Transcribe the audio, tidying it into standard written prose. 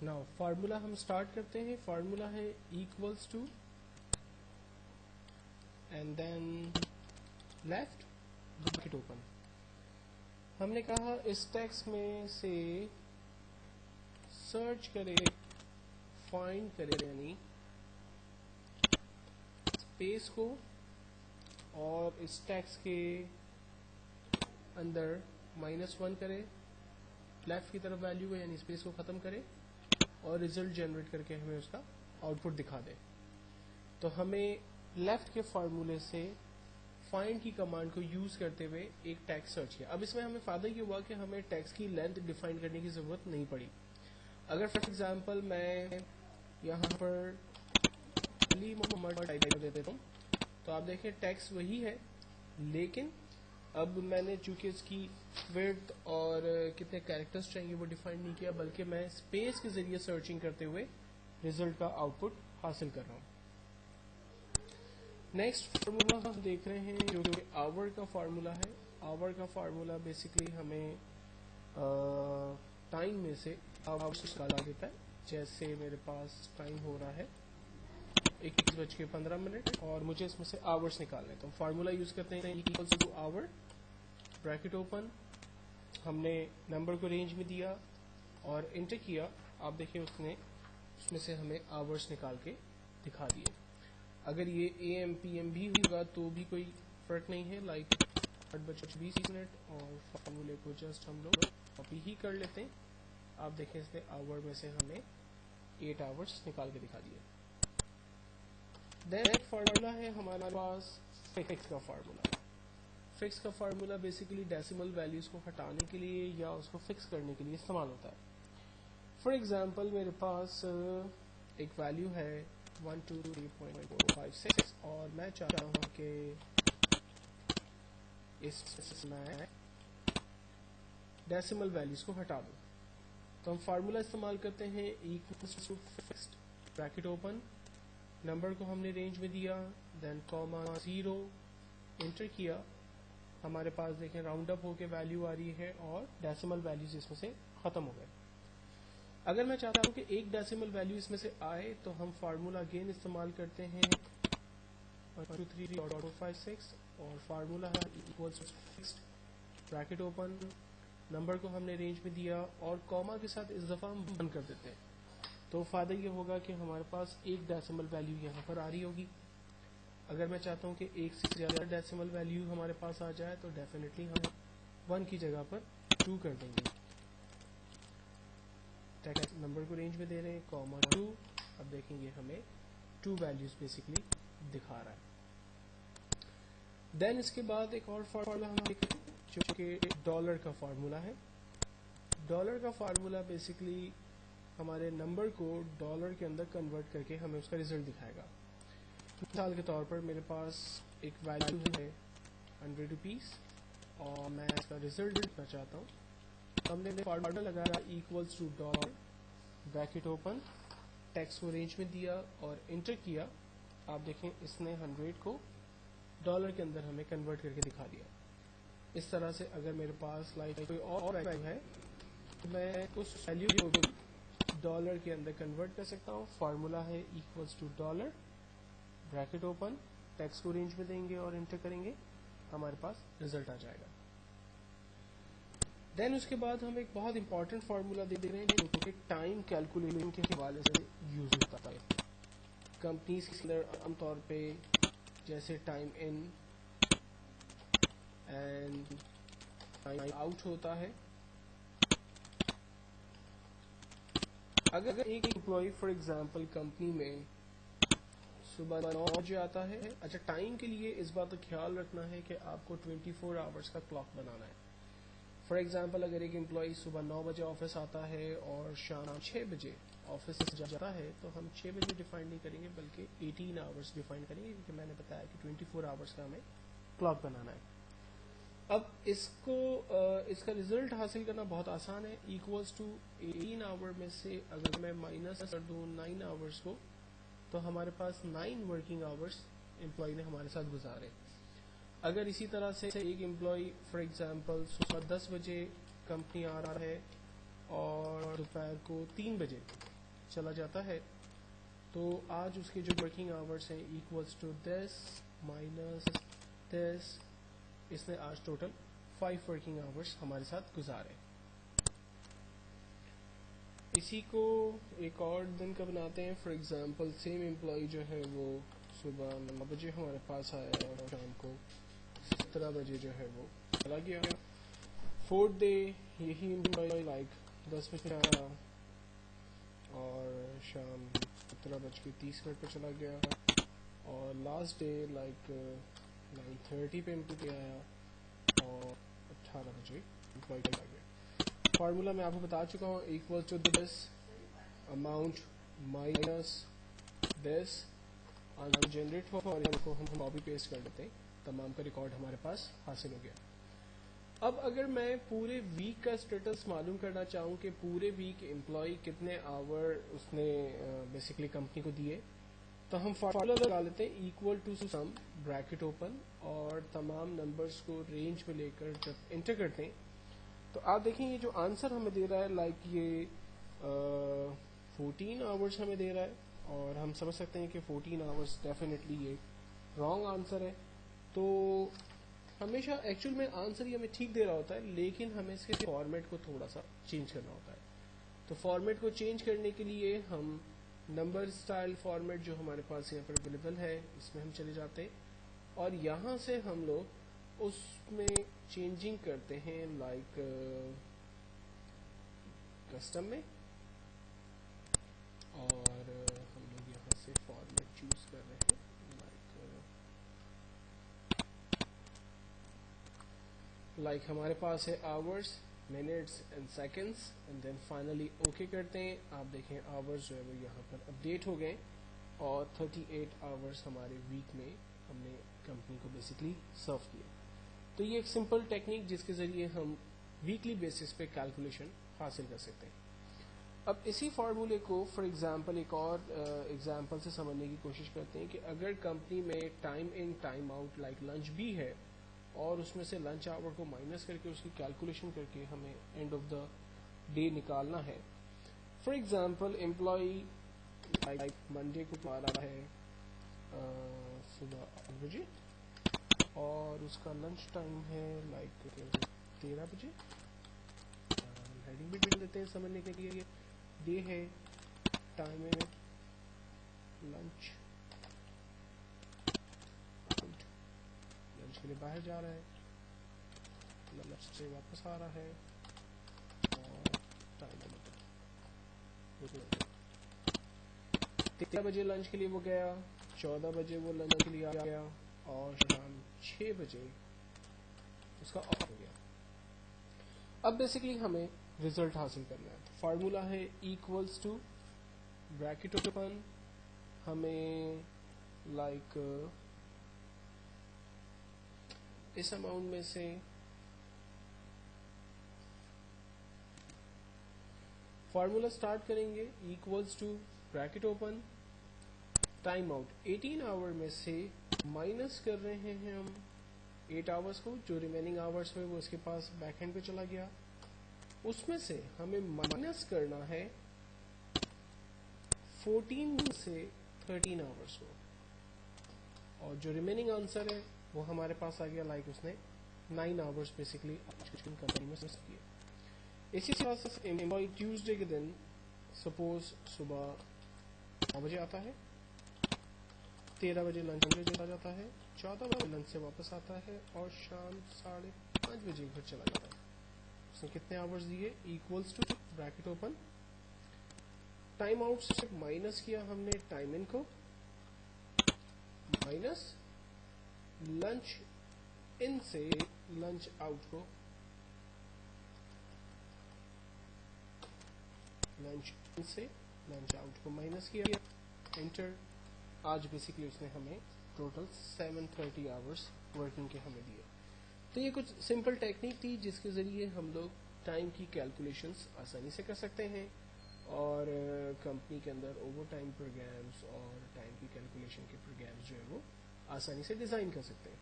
Now formula हम start करते हैं. फार्मूला है equals to and then left bracket open. हमने कहा इस टेक्स्ट में से सर्च करे, फाइंड करे यानी स्पेस को, और इस टेक्स्ट के अंदर -1 करे, लेफ्ट की तरफ वैल्यू है यानी स्पेस को ख़त्म करे और रिजल्ट जनरेट करके हमें उसका आउटपुट दिखा दे. तो हमें लेफ्ट के फार्मूले से फाइंड की कमांड को यूज़ करते हुए एक टेक्स्ट सर्च किया. अब इसमें हमें फ़ायदा ये हुआ कि हमें टेक्स्ट की लेंथ डिफाइन करने की ज़रूरत नहीं पड़ी. अगर फॉर एग्जांपल मैं यहाँ पर अली मोहम्मद टाइप कर देता हूँ तो आप देखें टेक्स्ट वही है, लेकिन अब मैंने चूंकि इसकी विड्थ और कितने कैरेक्टर्स चाहिए वो डिफाइन नहीं किया, बल्कि मैं स्पेस के जरिए सर्चिंग करते हुए रिजल्ट का आउटपुट हासिल कर रहा हूँ. नेक्स्ट फार्मूला हम देख रहे हैं जो कि आवर का फार्मूला है. आवर का फार्मूला बेसिकली हमें टाइम में से आवर्स निकाला देता है. जैसे मेरे पास टाइम हो रहा है 21:15 और मुझे इसमें से आवर्स निकालने हैं, तो फार्मूला यूज करते हैं equals to hour bracket open. हमने नंबर को रेंज में दिया और इंटर किया. आप देखिए उसमें से हमें आवर्स निकाल के दिखा दिए. अगर ये AM PM भी होगा तो भी कोई फर्क नहीं है, लाइक 8:20 और फार्मूले को जस्ट हम लोग कॉपी ही कर लेते हैं. आप देखें इसने आवर में से हमें 8 आवर्स निकाल के दिखा दिए. देन फार्मूला है हमारे पास फिक्स का फार्मूला. फिक्स का फार्मूला बेसिकली डेसिमल वैल्यूज को हटाने के लिए या उसको फिक्स करने के लिए इस्तेमाल होता है. फॉर एग्जांपल मेरे पास एक वैल्यू है 123.456 और मैं चाहता हूँ कि इसमें डेसिमल वैल्यूज को हटा दूँ. तो हम फार्मूला इस्तेमाल करते हैं equals to fixed bracket open. Number को हमने रेंज में दिया, देन कॉमा 0 इंटर किया. हमारे पास देखें राउंड अप होके वैल्यू आ रही है और डेसिमल वैल्यूज इसमें से खत्म हो गए. अगर मैं चाहता हूँ कि एक डेसिमल वैल्यू इसमें से आए तो हम फार्मूला अगेन इस्तेमाल करते हैं 123.456 और फार्मूला है equals to fixed bracket open. Number को हमने रेंज में दिया और कॉमा के साथ इस दफ़ा हम बंद कर देते हैं. तो फ़ायदा ये होगा कि हमारे पास एक डेसिमल वैल्यू यहाँ पर आ रही होगी. अगर मैं चाहता हूँ कि एक से ज़्यादा डेसिमल वैल्यू हमारे पास आ जाए तो डेफिनेटली हम 1 की जगह पर 2 कर देंगे. टेक्स्ट नंबर को रेंज में दे रहे हैं कॉमा 2. अब देखेंगे हमें 2 वैल्यूज बेसिकली दिखा रहा है. देन इसके बाद एक और फार्मूला हम देखें जो कि डॉलर का फार्मूला है. डॉलर का फार्मूला बेसिकली हमारे नंबर को डॉलर के अंदर कन्वर्ट करके हमें उसका रिजल्ट दिखाएगा. मिसाल के तौर पर मेरे पास एक वैल्यू है 100 रुपीज़ और मैं इसका रिजल्ट देखना चाहता हूँ. तो हमने फार्मूला लगाया equals to dollar bracket open, text को रेंज में दिया और इंटर किया. आप देखें इसने 100 को डॉलर के अंदर हमें कन्वर्ट करके दिखा दिया. इस तरह से अगर मेरे पास लाइक कोई और वैल्यू है तो मैं उस वैल्यू को भी डॉलर के अंदर कन्वर्ट कर सकता हूँ. फार्मूला है equals to dollar bracket open, text को रेंज में देंगे और इंटर करेंगे, हमारे पास रिजल्ट आ जाएगा. देन उसके बाद हम एक बहुत इंपॉर्टेंट फार्मूला दे रहे हैं जो कि टाइम कैलकुलेशन के हवाले से यूज होता है. कंपनीज के अंदर आमतौर पे जैसे time in and time out होता है. अगर एक एम्प्लॉय फॉर एग्जांपल कंपनी में सुबह 9 बजे आता है, अच्छा टाइम के लिए इस बात का ख्याल रखना है कि आपको 24 आवर्स का क्लॉक बनाना है. फॉर एग्जांपल अगर एक एम्प्लॉय सुबह 9 बजे ऑफिस आता है और शाम 6 बजे ऑफिस से जाता है तो हम 6 बजे डिफाइन नहीं करेंगे बल्कि 18 आवर्स डिफाइन करेंगे, क्योंकि मैंने बताया कि 24 आवर्स का हमें क्लॉक बनाना है. अब इसका रिजल्ट हासिल करना बहुत आसान है. इक्वल्स टू 18 आवर में से अगर मैं माइनस कर दूँ 9 आवर्स को तो हमारे पास 9 वर्किंग आवर्स एम्प्लॉय ने हमारे साथ गुजारे. अगर इसी तरह से एक एम्प्लॉय फॉर एग्जांपल सुबह 10 बजे कंपनी आ रहा है اور دوپہر کو 3 بجے چلا جاتا ہے، تو آج اس کے جو ورکنگ آورس ہیں equals to this minus this, اس نے آج ٹوٹل 5 ورکنگ آورس ہمارے ساتھ گزارے. اسی کو ایک اور دن کا بناتے ہیں. فار ایگزامپل سیم امپلائی جو ہے وہ صبح 9 بجے ہمارے پاس آیا اور شام کو 17 بجے جو ہے وہ چلا گیا. 4th ڈے یہی امپلائی لائک 10 بجے آیا اور شام 17:30 پہ چلا گیا. اور لاسٹ ڈے لائک 9:30 پہ امپلائی آیا اور 18 بجے امپلائی چلا گیا. فارمولا میں آپ کو بتا چکا ہوں، equal to this amount minus this. Generate ہو اور ان کو ہم کاپی پیسٹ کر دیتے ہیں، تمام کا ریکارڈ ہمارے پاس حاصل ہو گیا. اب اگر میں پورے ویک کا اسٹیٹس معلوم کرنا چاہوں کہ پورے ویک امپلائی کتنے آور اس نے بیسکلی کمپنی کو دیے، تو ہم فارمولا لگا لیتے ہیں equal to sum bracket open, اور تمام نمبرز کو رینج میں لے کر جب انٹر کرتے ہیں تو آپ دیکھیں یہ جو آنسر ہمیں دے رہا ہے لائک یہ 14 آورس ہمیں دے رہا ہے، اور ہم سمجھ سکتے ہیں کہ 14 آورس ڈیفینیٹلی یہ رانگ آنسر ہے. تو ہمیشہ ایکچوئل میں آنسر یہ ہمیں ٹھیک دے رہا ہوتا ہے، لیکن ہمیں اس کے فارمیٹ کو تھوڑا سا چینج کرنا ہوتا ہے. تو فارمیٹ کو چینج کرنے کے لیے ہم نمبر اسٹائل فارمیٹ جو ہمارے پاس یہاں پر اویلیبل ہے اس میں ہم چلے جاتے ہیں، اور یہاں سے ہم لوگ اس میں چینجنگ کرتے ہیں لائک کسٹم میں، اور ہم لوگ یہاں سے فارمیٹ چوز کر رہے ہیں لائک ہمارے پاس ہے hours minutes and seconds, and then finally okay کرتے ہیں. آپ دیکھیں آورس جو ہے وہ یہاں پر اپڈیٹ ہو گئے اور 38 آورس ہمارے ویک میں ہم نے کمپنی کو بیسکلی سرو کیا. تو یہ ایک سمپل ٹیکنیک جس کے ذریعے ہم ویکلی بیسس پہ کیلکولیشن حاصل کر سکتے ہیں. اب اسی فارمولے کو فار ایگزامپل ایک اور ایگزامپل سے سمجھنے کی کوشش کرتے ہیں کہ اگر کمپنی میں time in time out like lunch بھی ہے، اور اس میں سے لنچ آور کو مائنس کر کے اس کی کیلکولیشن کر کے ہمیں اینڈ آف دا ڈے نکالنا ہے. For example employee like Monday کو آ رہا ہے صبح 8 بجے اور اس کا لنچ ٹائم ہے لائک 13 بجے. ہیڈنگ بھی ڈال دیتے ہیں سمجھنے کے لیے. ڈے ہے، ٹائم ہے لنچ، لنچ کے لیے باہر جا رہا ہے، لنچ سے واپس آ رہا ہے، اور ٹائم 13 بجے لنچ کے لیے وہ گیا، 14 بجے وہ لنچ کے لیے آ گیا، اور شام 6 بجے اس کا آف ہو گیا. اب بیسکلی ہمیں ریزلٹ حاصل کرنا ہے. فارمولا ہے ایکولس ٹو بریکٹ اوپن، ہمیں لائک اس اماؤنٹ میں سے فارمولا سٹارٹ کریں گے equals to bracket open time out 18 hour میں سے مائنس کر رہے ہیں ہم 8 آورس کو، جو ریمیننگ آورس ہوئے وہ اس کے پاس بیک ہینڈ پہ چلا گیا. اس میں سے ہمیں مائنس کرنا ہے 14 سے 13 آورس کو، اور جو ریمیننگ آنسر ہے وہ ہمارے پاس آ گیا لائک اس نے 9 آورس بیسکلی کمپنی میں سرو کیا. اسی طرح سے امپلائی ٹیوزڈے کے دن سپوز صبح 9 بجے آتا ہے، 13 بجے لنچ میں چلا جاتا ہے، 14 بجے لنچ سے واپس آتا ہے، اور شام 5:30 بجے گھر چلا جاتا ہے. اس نے کتنے آورس دیے؟ Equals to bracket open time out سے مائنس کیا ہم نے ٹائم ان کو، مائنس لنچ ان سے لنچ آؤٹ کو، لنچ ان سے لنچ آؤٹ کو مائنس کیا، انٹر. آج بیسکلی اس نے ہمیں ٹوٹل 730 آورس ورکنگ کے ہمیں دیے. تو یہ کچھ سمپل ٹیکنیک تھی جس کے ذریعے ہم لوگ ٹائم کی کیلکولیشنس آسانی سے کر سکتے ہیں، اور کمپنی کے اندر اوور ٹائم پروگرامز اور ٹائم کی کیلکولیشن کے پروگرامز جو ہے وہ آسانی سے ڈیزائن کر سکتے ہیں.